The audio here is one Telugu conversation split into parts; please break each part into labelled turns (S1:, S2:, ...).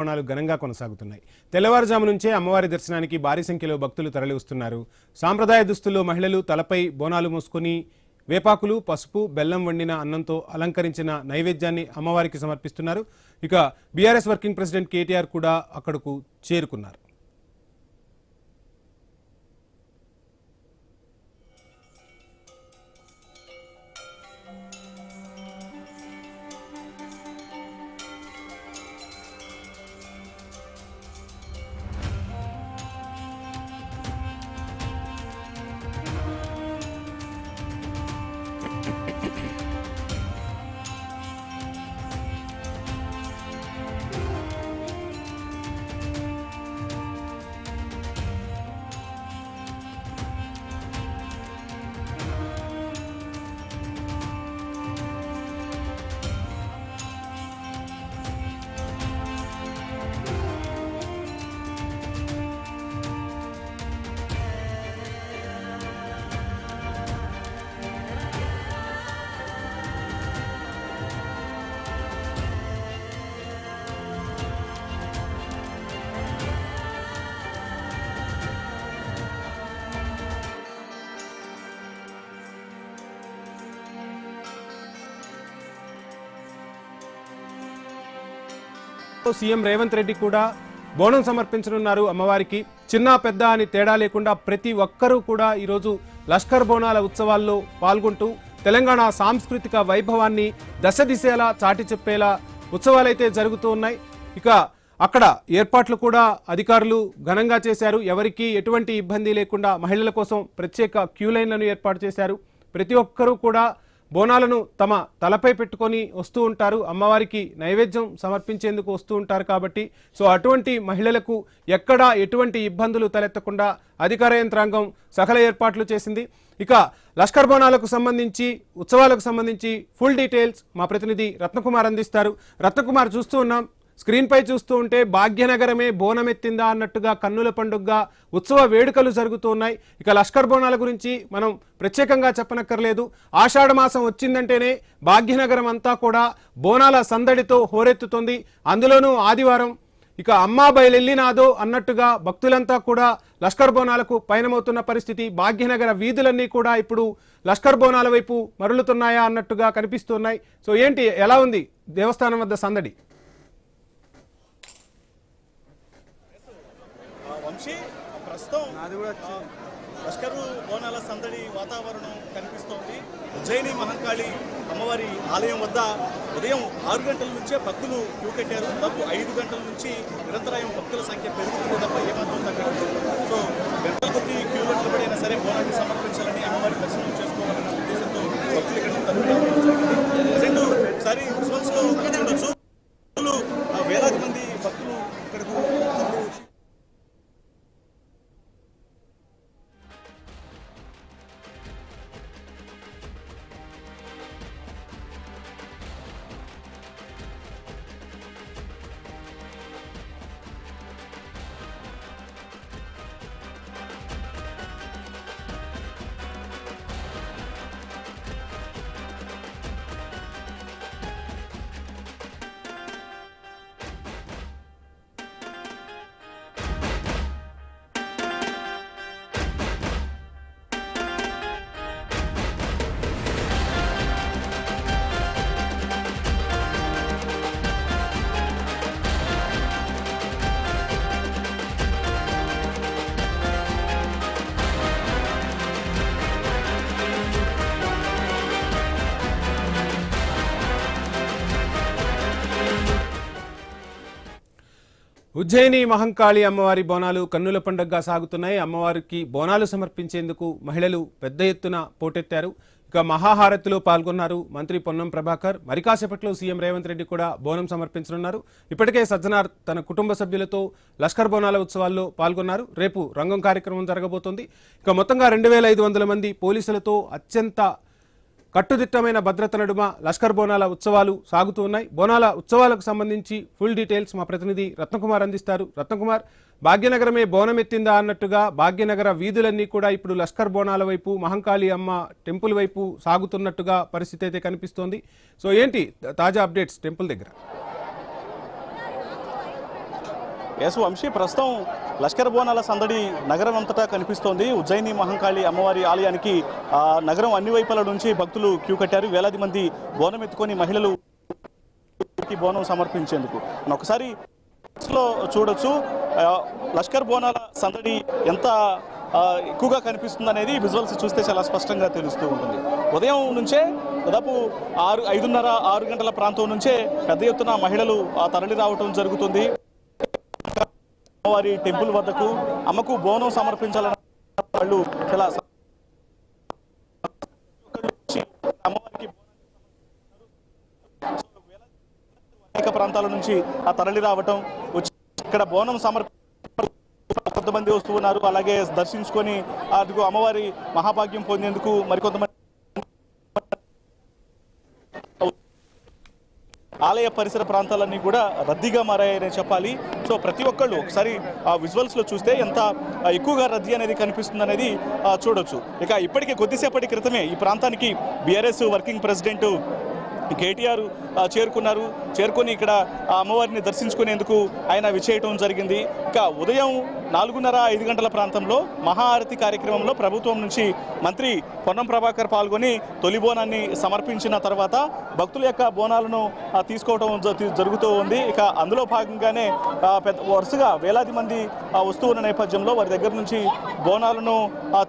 S1: బోనాలు ఘనంగా కొనసాగుతున్నాయి. తెల్లవారుజాము నుంచే అమ్మవారి దర్శనానికి భారీ సంఖ్యలో భక్తులు తరలివస్తున్నారు. సాంప్రదాయ దుస్తుల్లో మహిళలు తలపై బోనాలు మోసుకొని వేపాకులు, పసుపు, బెల్లం వండిన అన్నంతో అలంకరించిన నైవేద్యాన్ని అమ్మవారికి సమర్పిస్తున్నారు. ఇక బీఆర్ఎస్ వర్కింగ్ ప్రెసిడెంట్ కేటీఆర్ కూడా అక్కడకు చేరుకున్నారు. సీఎం రేవంత్ రెడ్డి కూడా బోనం సమర్పించనున్నారు అమ్మవారికి. చిన్న పెద్ద అని తేడా లేకుండా ప్రతి ఒక్కరూ కూడా ఈరోజు లష్కర్ బోనాల ఉత్సవాల్లో పాల్గొంటూ తెలంగాణ సాంస్కృతిక వైభవాన్ని దశ దిశేలా చాటి చెప్పేలా ఉత్సవాలైతే జరుగుతూ ఉన్నాయి. ఇక అక్కడ ఏర్పాట్లు కూడా అధికారులు ఘనంగా చేశారు. ఎవరికి ఎటువంటి ఇబ్బంది లేకుండా మహిళల కోసం ప్రత్యేక క్యూ లైన్లను ఏర్పాటు చేశారు. ప్రతి ఒక్కరూ కూడా బోనాలను తమ తలపై పెట్టుకొని వస్తూ ఉంటారు. అమ్మవారికి నైవేద్యం సమర్పించేందుకు వస్తూ ఉంటారు కాబట్టి సో అటువంటి మహిళలకు ఎక్కడా ఎటువంటి ఇబ్బందులు తలెత్తకుండా అధికార యంత్రాంగం సకల ఏర్పాట్లు చేసింది. ఇక లష్కర్ బోనాలకు సంబంధించి ఉత్సవాలకు సంబంధించి ఫుల్ డీటెయిల్స్ మా ప్రతినిధి రత్నకుమార్ అందిస్తారు. రత్నకుమార్, చూస్తూ ఉన్నాం స్క్రీన్ పై చూస్తూ ఉంటే భాగ్యనగరమే బోనమెత్తిందా అన్నట్టుగా కన్నుల పండుగగా ఉత్సవ వేడుకలు జరుగుతూ ఉన్నాయి. ఇక లష్కర్ బోనాల గురించి మనం ప్రత్యేకంగా చెప్పనక్కర్లేదు. ఆషాఢ మాసం వచ్చిందంటేనే భాగ్యనగరం అంతా కూడా బోనాల సందడితో హోరెత్తుతుంది. అందులోనూ ఆదివారం ఇక అమ్మా బయలెల్లినాదో అన్నట్టుగా భక్తులంతా కూడా లష్కర్ బోనాలకు పయనమవుతున్న పరిస్థితి. భాగ్యనగర వీధులన్నీ కూడా ఇప్పుడు లష్కర్ బోనాల వైపు మరలుతున్నాయా అన్నట్టుగా కనిపిస్తున్నాయి. సో ఏంటి, ఎలా ఉంది దేవస్థానం వద్ద సందడి?
S2: ప్రస్తుతం లష్కరు బోనాల సందడి వాతావరణం కనిపిస్తోంది. ఉజ్జయిని మహంకాళి అమ్మవారి ఆలయం వద్ద ఉదయం 6 గంటల నుంచే భక్తులు క్యూ కట్టారు. దాదాపు 5 గంటల నుంచి నిరంతరాయం భక్తుల సంఖ్య పెరుగుతుంది తప్ప ఏమాత్రం తగ్గదు. సో గంటల కొద్ది క్యూలో నిలబడైనా సరే బోనాన్ని సమర్పించాలని, అమ్మవారి దర్శనం చేసుకోవాలన్న ఉద్దేశంతో భక్తులు ఇక్కడ తరలిరావడం జరిగింది. ఒకసారి విజువల్స్ లో చూడొచ్చు, వేలాది మంది భక్తులు ఇక్కడకు
S1: ఉజ్జయిని మహంకాళి అమ్మవారి బోనాలు కన్నుల పండుగగా సాగుతున్నాయి. అమ్మవారికి బోనాలు సమర్పించేందుకు మహిళలు పెద్ద ఎత్తున పోటెత్తారు. ఇక మహాహారతిలో పాల్గొన్నారు మంత్రి పొన్నం ప్రభాకర్. మరి కాసేపట్లో సీఎం రేవంత్ రెడ్డి కూడా బోనం సమర్పించనున్నారు. ఇప్పటికే సజ్జనార్ తన కుటుంబ సభ్యులతో లష్కర్ బోనాల ఉత్సవాల్లో పాల్గొన్నారు. రేపు రంగం కార్యక్రమం జరగబోతోంది. ఇక మొత్తంగా 2500 మంది పోలీసులతో అత్యంత కట్టుదిట్టమైన భద్రత నడుమ లష్కర్ బోనాల ఉత్సవాలు సాగుతూ ఉన్నాయి. బోనాల ఉత్సవాలకు సంబంధించి ఫుల్ డీటెయిల్స్ మా ప్రతినిధి రత్నకుమార్ అందిస్తారు. రత్నకుమార్, భాగ్యనగరమే బోనమెత్తిందా అన్నట్టుగా భాగ్యనగర వీధులన్నీ కూడా ఇప్పుడు లష్కర్ బోనాల వైపు, మహంకాళి అమ్మ టెంపుల్ వైపు సాగుతున్నట్టుగా పరిస్థితి అయితే కనిపిస్తోంది. సో ఏంటి తాజా అప్డేట్స్ టెంపుల్ దగ్గర?
S2: ఎస్ వంశీ, ప్రస్తుతం లష్కర్ బోనాల సందడి నగరం అంతటా కనిపిస్తోంది. ఉజ్జయిని మహంకాళి అమ్మవారి ఆలయానికి నగరం అన్ని వైపుల నుంచి భక్తులు క్యూ కట్టారు. వేలాది మంది బోనం ఎత్తుకొని మహిళలు బోనం సమర్పించేందుకు ఒకసారి చూడొచ్చు. లష్కర్ బోనాల సందడి ఎంత ఎక్కువగా కనిపిస్తుంది అనేది విజువల్స్ చూస్తే చాలా స్పష్టంగా తెలుస్తూ ఉంటుంది. ఉదయం నుంచే దాదాపు 5:30-6 గంటల ప్రాంతం నుంచే పెద్ద ఎత్తున మహిళలు తరలి రావటం జరుగుతుంది. అమ్మవారి టెంపుల్ వద్దకు అమ్మకు బోనం సమర్పించాలన్న వాళ్ళు చాలా అమ్మవారికి అనేక ప్రాంతాల నుంచి తరలి రావటం వచ్చి ఇక్కడ బోనం కొంతమంది వస్తూ ఉన్నారు. అలాగే దర్శించుకొని అదిగో అమ్మవారి మహాభాగ్యం పొందేందుకు మరికొంతమంది ఆలయ పరిసర ప్రాంతాలన్నీ కూడా రద్దీగా మారాయని చెప్పాలి. సో ప్రతి ఒక్కళ్ళు ఒకసారి ఆ విజువల్స్లో చూస్తే ఎంత ఎక్కువగా రద్దీ అనేది కనిపిస్తుంది అనేది చూడొచ్చు. ఇక ఇప్పటికే కొద్దిసేపటి క్రితమే ఈ ప్రాంతానికి బీఆర్ఎస్ వర్కింగ్ ప్రెసిడెంట్ కేటీఆర్ చేరుకొని ఇక్కడ అమ్మవారిని దర్శించుకునేందుకు ఆయన విచ్చేయటం జరిగింది. ఇక ఉదయం 4:30-5 గంటల ప్రాంతంలో మహాఆరతి కార్యక్రమంలో ప్రభుత్వం నుంచి మంత్రి పొన్నం ప్రభాకర్ పాల్గొని తొలి బోనాన్ని సమర్పించిన తర్వాత భక్తుల యొక్క బోనాలను తీసుకోవడం జరుగుతూ ఉంది. ఇక అందులో భాగంగానే వరుసగా వేలాది మంది వస్తూ ఉన్న నేపథ్యంలో వారి దగ్గర నుంచి బోనాలను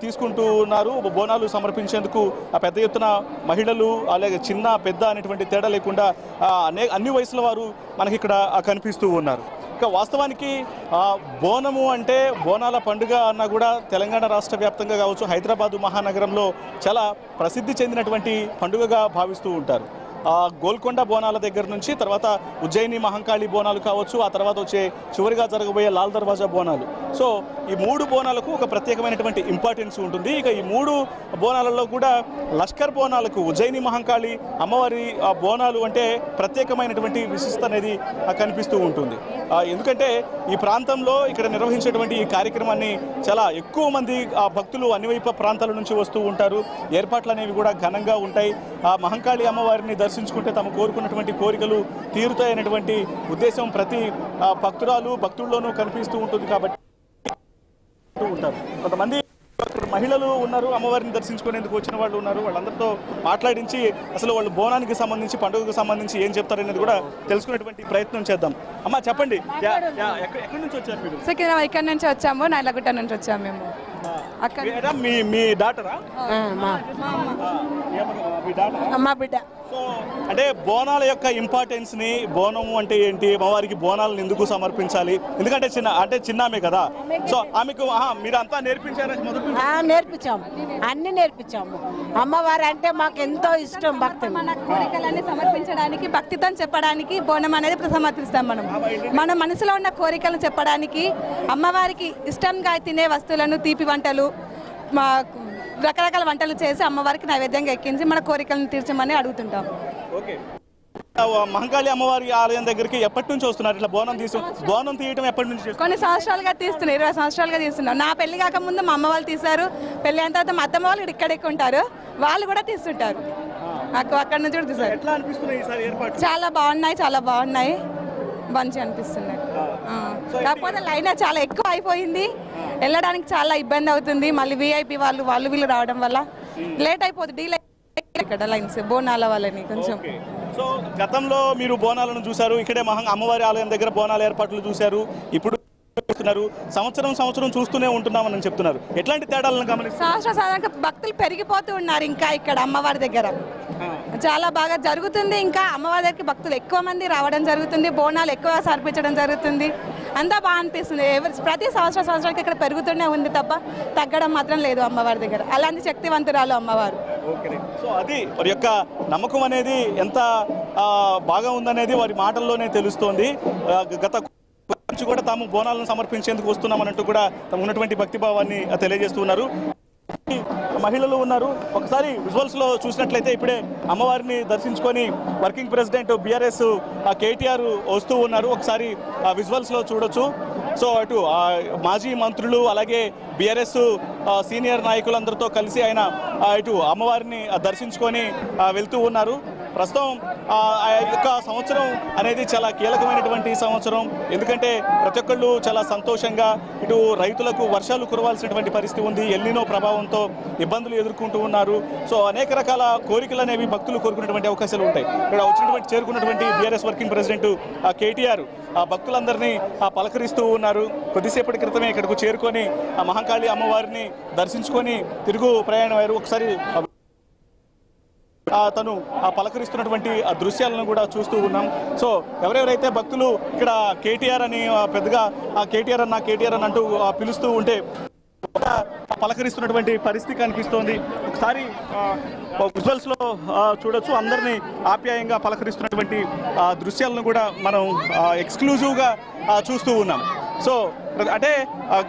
S2: తీసుకుంటూ ఉన్నారు. బోనాలు సమర్పించేందుకు పెద్ద ఎత్తున మహిళలు అలాగే చిన్న పెద్ద అనేటువంటి తేడా లేకుండా అన్ని వయసుల వారు మనకి ఇక్కడ కనిపిస్తూ ఉన్నారు. ఇక వాస్తవానికి బోనము అంటే బోనాల పండుగ అన్నా కూడా తెలంగాణ రాష్ట్ర వ్యాప్తంగా కావచ్చు, హైదరాబాదు మహానగరంలో చాలా ప్రసిద్ధి చెందినటువంటి పండుగగా భావిస్తూ ఉంటారు. గోల్కొండ బోనాల దగ్గర నుంచి తర్వాత ఉజ్జయిని మహంకాళి బోనాలు కావచ్చు, ఆ తర్వాత వచ్చే చివరిగా జరగబోయే లాల్ దర్వాజా బోనాలు. సో ఈ 3 బోనాలకు ఒక ప్రత్యేకమైనటువంటి ఇంపార్టెన్స్ ఉంటుంది. ఇక ఈ 3 బోనాలలో కూడా లష్కర్ బోనాలకు ఉజ్జయిని మహంకాళి అమ్మవారి బోనాలు అంటే ప్రత్యేకమైనటువంటి విశిష్టత అనేది కనిపిస్తూ ఉంటుంది. ఎందుకంటే ఈ ప్రాంతంలో ఇక్కడ నిర్వహించేటువంటి ఈ కార్యక్రమాన్ని చాలా ఎక్కువ మంది భక్తులు అన్ని వైపు ప్రాంతాల నుంచి వస్తూ ఉంటారు. ఏర్పాట్లు అనేవి కూడా ఘనంగా ఉంటాయి. మహంకాళి అమ్మవారిని దర్శించుకుంటే తమ కోరుకున్నటువంటి కోరికలు తీరుతాయనేటువంటి ఉద్దేశం ప్రతి భక్తుల్లోనూ కనిపిస్తూ ఉంటుంది. కాబట్టి ఉంటారు కొంతమంది మహిళలు ఉన్నారు, అమ్మవారిని దర్శించుకునేందుకు వచ్చిన వాళ్ళు ఉన్నారు. వాళ్ళందరితో మాట్లాడించి అసలు వాళ్ళు బోనానికి సంబంధించి పండుగకు సంబంధించి ఏం చెప్తారనేది కూడా తెలుసుకునేటువంటి ప్రయత్నం చేద్దాం. అమ్మ చెప్పండి, ఎక్కడి నుంచి వచ్చారు మీరు?
S3: సికింద్రాబాద్ ఇక్కడ నుంచి వచ్చాము, నల్లగుట్ట నుంచి వచ్చాము మేము.
S2: అక్కడ మీ డాటరా?
S3: మా బిడ్డ.
S2: సో అంటే బోనాల యొక్క ఇంపార్టెన్స్ ని, బోనము అంటే ఏంటి, అమ్మవారికి బోనాలను ఎందుకు సమర్పించాలి, ఎందుకంటే చిన్నామే కదా. సో ఆమెకు మీరు అంతా నేర్పించారా?
S4: నేర్పించాము, అన్ని నేర్పించాము. అమ్మవారు అంటే మాకు ఎంతో ఇష్టం. భక్తి
S3: మన కోరికలన్నీ సమర్పించడానికి, భక్తితో చెప్పడానికి బోనం అనేది సమర్పిస్తాం. మన మనసులో ఉన్న కోరికలను చెప్పడానికి, అమ్మవారికి ఇష్టంగా తినే వస్తువులను, తీపి వంటలు, మా రకరకాల వంటలు చేసి అమ్మవారికి నైవేద్యంగా ఎక్కించి మన కోరికలను తీర్చమని అడుగుతుంటాం.
S2: ఓకే, మహంకాళి అమ్మవారి ఆలయం దగ్గరికి ఎప్పటి నుంచి వస్తున్నారు? ఇట్లా బోనం తీయటం ఎప్పటి నుంచి?
S3: కొన్ని సంవత్సరాలుగా తీస్తున్నారు, 20 సంవత్సరాలుగా తీస్తున్నాం. నా పెళ్లి కాకముందు మా అమ్మ వాళ్ళు తీశారు, పెళ్లి అయిన తర్వాత మా అత్తమ్మ వాళ్ళు ఇక్కడ ఉంటారు, వాళ్ళు కూడా తీస్తుంటారు. అక్కడ నుంచి కూడా తీస్తారు.
S2: ఎట్లా అనిపిస్తున్నాయి ఈసారి ఏర్పాట్లు?
S3: చాలా బాగున్నాయి, మంచిగా అనిపిస్తున్నాయి. కాకపోతే లైన్ చాలా ఎక్కువ అయిపోయింది, వెళ్ళడానికి చాలా ఇబ్బంది అవుతుంది. మళ్ళీ విఐపి వాళ్ళు వీళ్ళు రావడం వల్ల లేట్ అయిపోతుంది. ఇక్కడ లైన్స్ బోనాల వాళ్ళని కొంచెం.
S2: సో గతంలో మీరు బోనాలను చూశారు, ఇక్కడే అమ్మవారి ఆలయం దగ్గర బోనాల ఏర్పాట్లు చూశారు, ఇప్పుడు సంవత్సరం చూస్తూనే ఉంటున్నామని చెప్తున్నారు. ఎట్లాంటి తేడాలను గమనిస్తారు?
S3: సంవత్సరం భక్తులు పెరిగిపోతూ ఉన్నారు. ఇంకా ఇక్కడ అమ్మవారి దగ్గర చాలా బాగా జరుగుతుంది. ఇంకా అమ్మవారి దగ్గరికి భక్తులు ఎక్కువ మంది రావడం జరుగుతుంది, బోనాలు ఎక్కువ సమర్పించడం జరుగుతుంది. అంతా బాగా అనిపిస్తుంది. ప్రతి సంవత్సరానికి ఇక్కడ పెరుగుతూనే ఉంది తప్ప తగ్గడం మాత్రం లేదు అమ్మవారి దగ్గర. అలాంటి శక్తివంతురాలు అమ్మవారు.
S2: సో అది వారి యొక్క నమ్మకం అనేది ఎంత బాగా ఉందనేది వారి మాటల్లోనే తెలుస్తోంది. గత నుంచి కూడా తాము బోనాలను సమర్పించేందుకు వస్తున్నామన్నట్టు కూడా తమ ఉన్నటువంటి భక్తిభావాన్ని తెలియజేస్తున్నారు. మహిళలు ఉన్నారు. ఒకసారి విజువల్స్ లో చూసినట్లయితే ఇప్పుడే అమ్మవారిని దర్శించుకొని వర్కింగ్ ప్రెసిడెంట్ బీఆర్ఎస్ కేటీఆర్ వస్తూ ఉన్నారు. ఒకసారి విజువల్స్ లో చూడొచ్చు. సో అటు మాజీ మంత్రులు అలాగే బీఆర్ఎస్ సీనియర్ నాయకులందరితో కలిసి ఆయన ఇటు అమ్మవారిని దర్శించుకొని వెళ్తూ ఉన్నారు. ప్రస్తుతం ఆ యొక్క సంవత్సరం అనేది చాలా కీలకమైనటువంటి సంవత్సరం. ఎందుకంటే ప్రతి ఒక్కళ్ళు చాలా సంతోషంగా, ఇటు రైతులకు వర్షాలు కురవాల్సినటువంటి పరిస్థితి ఉంది, ఎల్నినో ప్రభావంతో ఇబ్బందులు ఎదుర్కొంటూ ఉన్నారు. సో అనేక రకాల కోరికలు అనేవి భక్తులు కోరుకునేటువంటి అవకాశాలు ఉంటాయి. ఇక్కడ చేరుకున్నటువంటి బీఆర్ఎస్ వర్కింగ్ ప్రెసిడెంట్ కేటీఆర్ ఆ భక్తులందరినీ పలకరిస్తూ ఉన్నారు. కొద్దిసేపటి క్రితమే ఇక్కడకు చేరుకొని ఆ మహంకాళి అమ్మవారిని దర్శించుకొని తిరుగు ప్రయాణం అయ్యారు. ఒకసారి తను పలకరిస్తున్నటువంటి ఆ దృశ్యాలను కూడా చూస్తూ ఉన్నాం. సో ఎవరెవరైతే భక్తులు ఇక్కడ కేటీఆర్ అని పెద్దగా కేటీఆర్ అని అంటూ పిలుస్తూ ఉంటే పలకరిస్తున్నటువంటి పరిస్థితి కనిపిస్తోంది. ఒకసారి విజువల్స్ లో చూడొచ్చు, అందరినీ ఆప్యాయంగా పలకరిస్తున్నటువంటి దృశ్యాలను కూడా మనం ఎక్స్క్లూజివ్ గా చూస్తూ ఉన్నాం. సో అంటే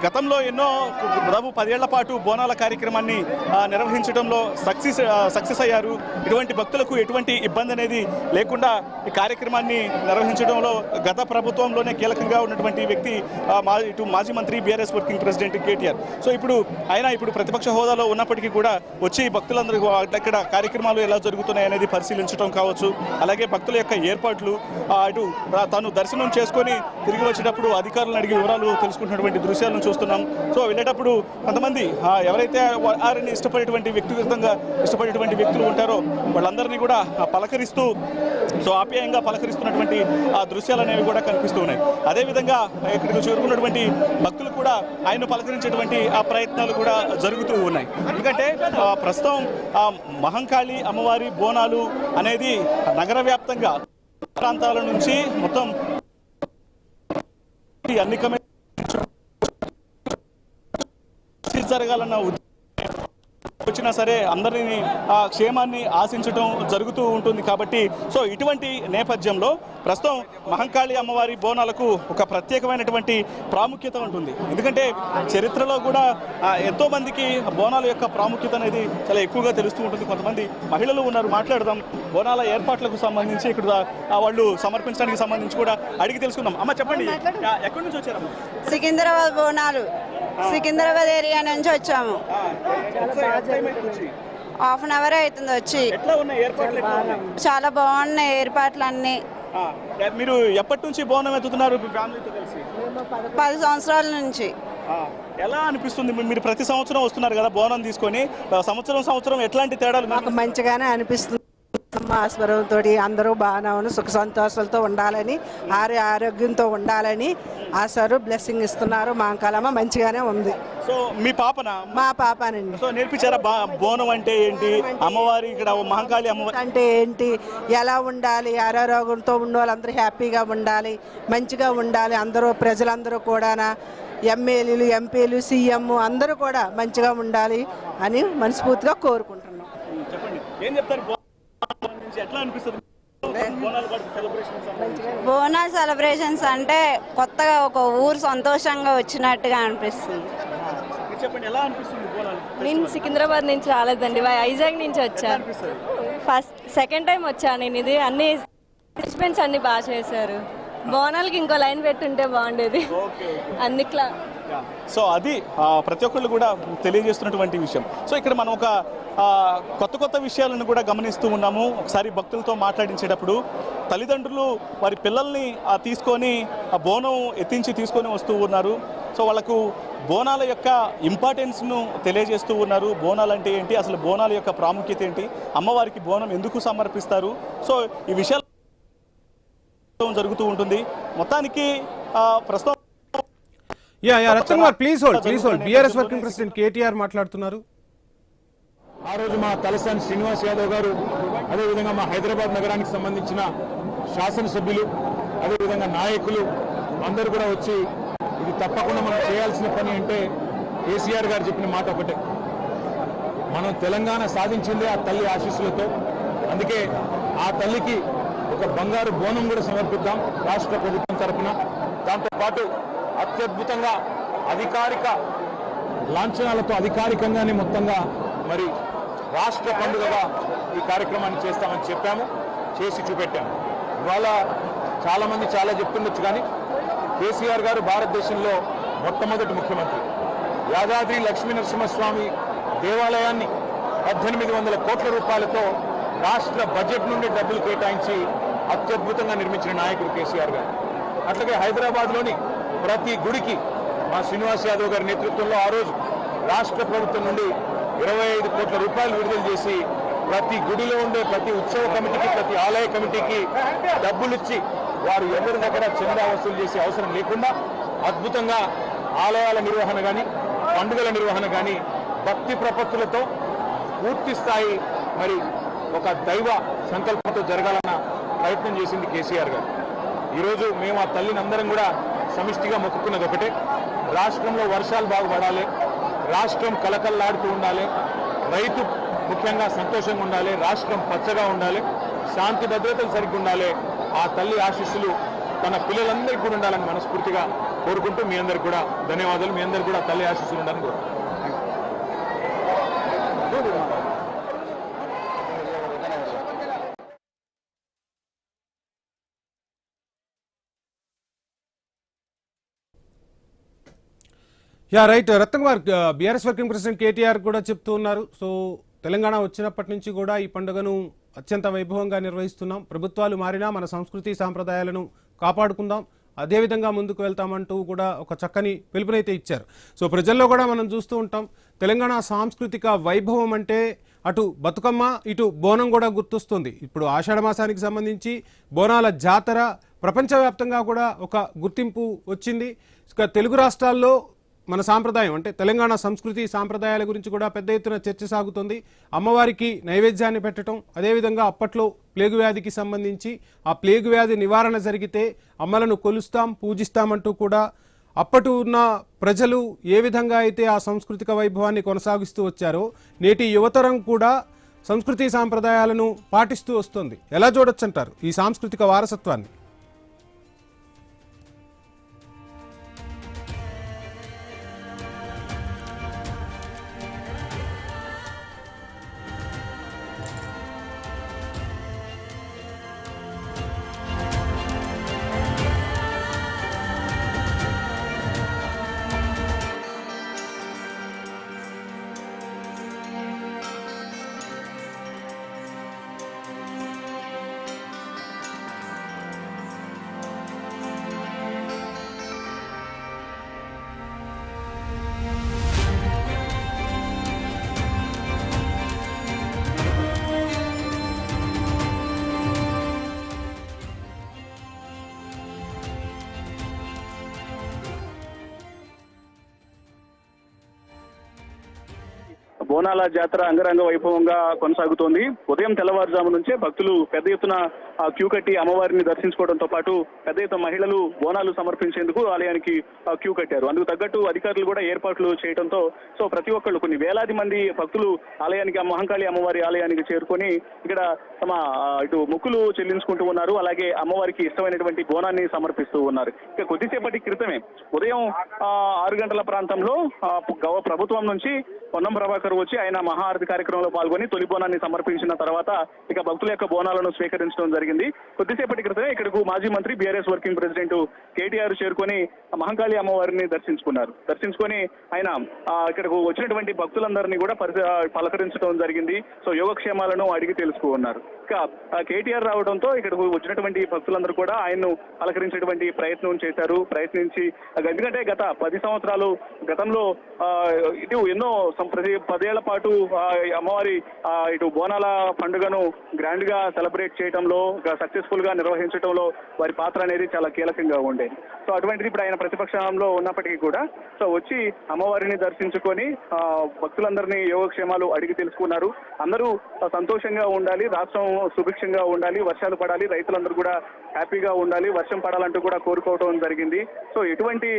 S2: గతంలో ఎన్నో దాదాపు 10 ఏళ్ల పాటు బోనాల కార్యక్రమాన్ని నిర్వహించడంలో సక్సెస్ అయ్యారు. ఇటువంటి భక్తులకు ఎటువంటి ఇబ్బంది అనేది లేకుండా ఈ కార్యక్రమాన్ని నిర్వహించడంలో గత ప్రభుత్వంలోనే కీలకంగా ఉన్నటువంటి వ్యక్తి ఇటు మాజీ మంత్రి BRS working president KTR. So ఇప్పుడు ప్రతిపక్ష హోదాలో ఉన్నప్పటికీ కూడా వచ్చి భక్తులందరూ ఇక్కడ కార్యక్రమాలు ఎలా జరుగుతున్నాయి అనేది పరిశీలించడం కావచ్చు, అలాగే భక్తుల యొక్క ఏర్పాట్లు, ఇటు తాను దర్శనం చేసుకొని తిరిగి వచ్చేటప్పుడు అధికారులను అడిగి వివరాలు తెలుసుకుంటున్నటువంటి దృశ్యాలను చూస్తున్నాం. సో వెళ్ళేటప్పుడు కొంతమంది ఎవరైతే వారిని వ్యక్తిగతంగా ఇష్టపడేటువంటి వ్యక్తులు ఉంటారో వాళ్ళందరినీ కూడా పలకరిస్తూ, సో ఆప్యాయంగా పలకరిస్తున్నటువంటి ఆ దృశ్యాలు అనేవి కూడా కనిపిస్తూ ఉన్నాయి. అదేవిధంగా ఇక్కడికి చేరుకున్నటువంటి భక్తులు కూడా ఆయన పలకరించేటువంటి ఆ ప్రయత్నాలు కూడా జరుగుతూ ఉన్నాయి. ఎందుకంటే ప్రస్తుతం మహంకాళి అమ్మవారి బోనాలు అనేది నగర వ్యాప్తంగా ప్రాంతాల నుంచి మొత్తం అన్ని జరగాలన్న వచ్చినా సరే అందరినీ క్షేమాన్ని ఆశించడం జరుగుతూ ఉంటుంది. కాబట్టి సో ఇటువంటి నేపథ్యంలో ప్రస్తుతం మహంకాళి అమ్మవారి బోనాలకు ఒక ప్రత్యేకమైనటువంటి ప్రాముఖ్యత ఉంటుంది. ఎందుకంటే చరిత్రలో కూడా ఎంతో మందికి బోనాల యొక్క ప్రాముఖ్యత అనేది చాలా ఎక్కువగా తెలుస్తూ ఉంటుంది. కొంతమంది మహిళలు ఉన్నారు, మాట్లాడదాం. బోనాల ఏర్పాట్లకు సంబంధించి ఇక్కడ వాళ్ళు సమర్పించడానికి సంబంధించి కూడా అడిగి తెలుసుకుందాం. అమ్మ చెప్పండి, ఎక్కడి నుంచి వచ్చారమ్మా?
S5: సికింద్రాబాద్ బోనాలు, సికింద్రాబాద్ ఏరియా నుంచి వచ్చాము. హాఫ్ అన్ అవర్ అవుతుంది వచ్చి. చాలా బాగున్నాయి ఏర్పాట్లు అన్ని.
S2: మీరు ఎప్పటి నుంచి బోనం ఎత్తుతున్నారు ఫ్యామిలీతో కలిసి?
S5: 10 సంవత్సరాల నుంచి.
S2: ఎలా అనిపిస్తుంది? మీరు ప్రతి సంవత్సరం వస్తున్నారు కదా బోనం తీసుకొని, సంవత్సరం ఎట్లాంటి తేడాలు?
S6: మాకు మంచిగానే అనిపిస్తుంది. ఆస్పరంతో అందరూ బాగానే సుఖ సంతోషాలతో ఉండాలని, ఆరోగ్యంతో ఉండాలని ఆశారు బ్లెస్సింగ్ ఇస్తున్నారు. మహంకాళమ్మ మంచిగానే ఉంది.
S2: సో మీ పాపనా?
S6: మా పాపనండి.
S2: సో నేర్పించారా బోనం అంటే ఏంటి, అమ్మవారి ఇక్కడ మహంకాళి అమ్మవారి
S6: అంటే ఏంటి, ఎలా ఉండాలి, ఆరోగ్యంతో ఉన్న వాళ్ళందరూ హ్యాపీగా ఉండాలి, మంచిగా ఉండాలి, అందరూ ప్రజలందరూ కూడా ఎమ్మెల్యేలు, ఎంపీలు, సీఎం అందరూ కూడా మంచిగా ఉండాలి అని మనస్ఫూర్తిగా కోరుకుంటున్నాం.
S2: చెప్పండి, ఏం చెప్తారు? ఎట్లా అనిపిస్తుంది
S5: బోనాల్ సెలబ్రేషన్స్? అంటే కొత్తగా ఒక ఊరు సంతోషంగా వచ్చినట్టుగా అనిపిస్తుంది.
S2: చెప్పండి, ఎలా అనిపిస్తుంది బోనాలు?
S7: నేను సికింద్రాబాద్ నుంచి రాలేదండి, వైజాగ్ నుంచి వచ్చాను. సెకండ్ టైం వచ్చాను నేను. ఇది అన్ని అరేంజ్మెంట్స్ అన్ని బాగా చేశారు. బోనాలకి ఇంకో లైన్ పెట్టుంటే బాగుండేది అన్నిట్లా.
S2: సో అది ప్రతి ఒక్కళ్ళు కూడా తెలియజేస్తున్నటువంటి విషయం. సో ఇక్కడ మనం ఒక కొత్త విషయాలను కూడా గమనిస్తూ ఉన్నాము. ఒకసారి భక్తులతో మాట్లాడించేటప్పుడు తల్లిదండ్రులు వారి పిల్లల్ని తీసుకొని ఆ బోనం ఎత్తించి తీసుకొని వస్తూ ఉన్నారు. సో వాళ్ళకు బోనాల యొక్క ఇంపార్టెన్స్ను తెలియజేస్తూ ఉన్నారు. బోనాలు అంటే ఏంటి, అసలు బోనాల యొక్క ప్రాముఖ్యత ఏంటి, అమ్మవారికి బోనం ఎందుకు సమర్పిస్తారు, సో ఈ విషయాలు జరుగుతూ ఉంటుంది. మొత్తానికి ప్రస్తుతం
S1: please hold. BRS working president KTR మాట్లాడుతున్నారు.
S8: ఆ రోజు మా తలసాని శ్రీనివాస్ యాదవ్ గారు, అదేవిధంగా మా హైదరాబాద్ నగరానికి సంబంధించిన శాసనసభ్యులు, అదేవిధంగా నాయకులు అందరూ కూడా వచ్చి ఇది తప్పకుండా మనం చేయాల్సిన పని అంటే కేసీఆర్ గారు చెప్పిన మాట ఒకటే, మనం తెలంగాణ సాధించిందే ఆ తల్లి ఆశీస్సులతో. అందుకే ఆ తల్లికి ఒక బంగారు బోనం కూడా సమర్పిద్దాం రాష్ట్ర ప్రభుత్వం తరఫున. దాంతోపాటు అత్యద్భుతంగా అధికారిక లాంఛనాలతో అధికారికంగానే మొత్తంగా మరి రాష్ట్ర పండుగగా ఈ కార్యక్రమాన్ని చేస్తామని చెప్పాము, చేసి చూపెట్టాము. ఇవాళ చాలామంది చాలా చెప్తుండొచ్చు, కానీ కేసీఆర్ గారు భారతదేశంలో మొట్టమొదటి ముఖ్యమంత్రి. యాదాద్రి లక్ష్మీ నరసింహస్వామి దేవాలయాన్ని 1800 కోట్ల రూపాయలతో రాష్ట్ర బడ్జెట్ నుండి డబ్బులు కేటాయించి అత్యద్భుతంగా నిర్మించిన నాయకుడు కేసీఆర్ గారు. అట్లాగే హైదరాబాద్లోని ప్రతి గుడికి మా శ్రీనివాస్ యాదవ్ గారి నేతృత్వంలో ఆ రోజు రాష్ట్ర ప్రభుత్వం నుండి 25 కోట్ల రూపాయలు విడుదల చేసి ప్రతి గుడిలో ఉండే ప్రతి ఉత్సవ కమిటీకి, ప్రతి ఆలయ కమిటీకి డబ్బులు ఇచ్చి వారు ఎవరి దగ్గర చందా వసూలు చేసే అవసరం లేకుండా అద్భుతంగా ఆలయాల నిర్వహణ కానీ, పండుగల నిర్వహణ కానీ భక్తి ప్రపత్తులతో పూర్తి స్థాయి మరి ఒక దైవ సంకల్పంతో జరగాలన్న ప్రయత్నం చేసింది కేసీఆర్ గారు. ఈరోజు మేము ఆ తల్లిని అందరం కూడా సమిష్టిగా మొక్కుకున్నది ఒకటే, రాష్ట్రంలో వర్షాలు బాగుపడాలి, రాష్ట్రం కలకల్లాడుతూ ఉండాలి, రైతు ముఖ్యంగా సంతోషంగా ఉండాలి, రాష్ట్రం పచ్చగా ఉండాలి, శాంతి భద్రతలు సరిగ్గా ఉండాలి. ఆ తల్లి ఆశీస్సులు తన పిల్లలందరికీ కూడా ఉండాలని మనస్ఫూర్తిగా కోరుకుంటూ మీ అందరికి కూడా ధన్యవాదాలు. మీ అందరికి కూడా తల్లి ఆశీస్సులు ఉండాలని కోరుకుంటున్నాను.
S1: Yeah right Ratnakumar, BRS working president KTR కూడా చెప్తూ ఉన్నారు. సో తెలంగాణ వచ్చినప్పటి నుంచి కూడా ఈ పండుగను అత్యంత వైభవంగా నిర్వహిస్తున్నాం, ప్రభుత్వాలు మారినా మన సంస్కృతి సాంప్రదాయాలను కాపాడుకుందాం, అదేవిధంగా ముందుకు వెళ్తామంటూ కూడా ఒక చక్కని పిలుపునైతే ఇచ్చారు. సో ప్రజల్లో కూడా మనం చూస్తూ ఉంటాం, తెలంగాణ సాంస్కృతిక వైభవం అంటే అటు బతుకమ్మ ఇటు బోనం కూడా గుర్తొస్తుంది. ఇప్పుడు ఆషాఢ మాసానికి సంబంధించి బోనాల జాతర ప్రపంచవ్యాప్తంగా కూడా ఒక గుర్తింపు వచ్చింది. ఇక తెలుగు రాష్ట్రాల్లో మన సాంప్రదాయం అంటే తెలంగాణ సంస్కృతి సాంప్రదాయాల గురించి కూడా పెద్ద ఎత్తున చర్చ సాగుతుంది. అమ్మవారికి నైవేద్యాన్ని పెట్టడం, అదేవిధంగా అప్పట్లో ప్లేగు వ్యాధికి సంబంధించి ఆ ప్లేగు వ్యాధి నివారణ జరిగితే అమ్మలను కొలుస్తాం, పూజిస్తామంటూ కూడా అప్పటి ఉన్న ప్రజలు ఏ విధంగా అయితే ఆ సాంస్కృతిక వైభవాన్ని కొనసాగిస్తూ వచ్చారో నేటి యువతరం కూడా సంస్కృతి సాంప్రదాయాలను పాటిస్తూ వస్తుంది. ఎలా చూడొచ్చంటారు ఈ సాంస్కృతిక వారసత్వాన్ని?
S2: బోనాల జాతర అంగరంగ వైభవంగా కొనసాగుతోంది. ఉదయం తెల్లవారుజాము నుంచే భక్తులు పెద్ద ఎత్తున క్యూ కట్టి అమ్మవారిని దర్శించుకోవడంతో పాటు పెద్ద ఎత్తున మహిళలు బోనాలు సమర్పించేందుకు ఆలయానికి క్యూ కట్టారు. అందుకు తగ్గట్టు అధికారులు కూడా ఏర్పాట్లు చేయడంతో సో ప్రతి ఒక్కళ్ళు కొన్ని వేలాది మంది భక్తులు ఆలయానికి, మహంకాళి అమ్మవారి ఆలయానికి చేరుకొని ఇక్కడ తమ ఇటు మొక్కులు చెల్లించుకుంటూ ఉన్నారు. అలాగే అమ్మవారికి ఇష్టమైనటువంటి బోనాన్ని సమర్పిస్తూ ఉన్నారు. ఇక కొద్దిసేపటి క్రితమే ఉదయం 6 గంటల ప్రాంతంలో ప్రభుత్వం నుంచి పొన్నం ప్రభాకర్ వచ్చి ఆయన మహాఆరతి కార్యక్రమంలో పాల్గొని తొలి బోనాన్ని సమర్పించిన తర్వాత ఇక భక్తుల యొక్క బోనాలను స్వీకరించడం జరిగింది. కొద్దిసేపటి క్రితమే ఇక్కడకు మాజీ మంత్రి బీఆర్ఎస్ వర్కింగ్ ప్రెసిడెంట్ కేటీఆర్ చేరుకొని మహంకాళి అమ్మవారిని దర్శించుకొని ఆయన ఇక్కడకు వచ్చినటువంటి భక్తులందరినీ కూడా పలకరించడం జరిగింది. సో యోగక్షేమాలను అడిగి తెలుసుకున్నారు. ఇక కేటీఆర్ రావడంతో ఇక్కడకు వచ్చినటువంటి భక్తులందరూ కూడా ఆయన్ను పలకరించేటువంటి ప్రయత్నించి ఎందుకంటే గత 10 సంవత్సరాలు గతంలో ఇటు ఎన్నో ప్రతి 10 ఏళ్ల పాటు అమ్మవారి ఇటు బోనాల పండుగను గ్రాండ్ గా సెలబ్రేట్ చేయడంలో, సక్సెస్ఫుల్ గా నిర్వహించడంలో వారి పాత్ర అనేది చాలా కీలకంగా ఉండేది. సో అటువంటిది ఇప్పుడు ఆయన ప్రతిపక్షంలో ఉన్నప్పటికీ కూడా సో వచ్చి అమ్మవారిని దర్శించుకొని భక్తులందరినీ యోగక్షేమాలు అడిగి తెలుసుకున్నారు. అందరూ సంతోషంగా ఉండాలి, రాష్ట్రం సుభిక్షంగా ఉండాలి, వర్షాలు పడాలి, రైతులందరూ కూడా హ్యాపీగా ఉండాలి, వర్షం పడాలంటూ కూడా కోరుకోవడం జరిగింది. సో ఎటువంటి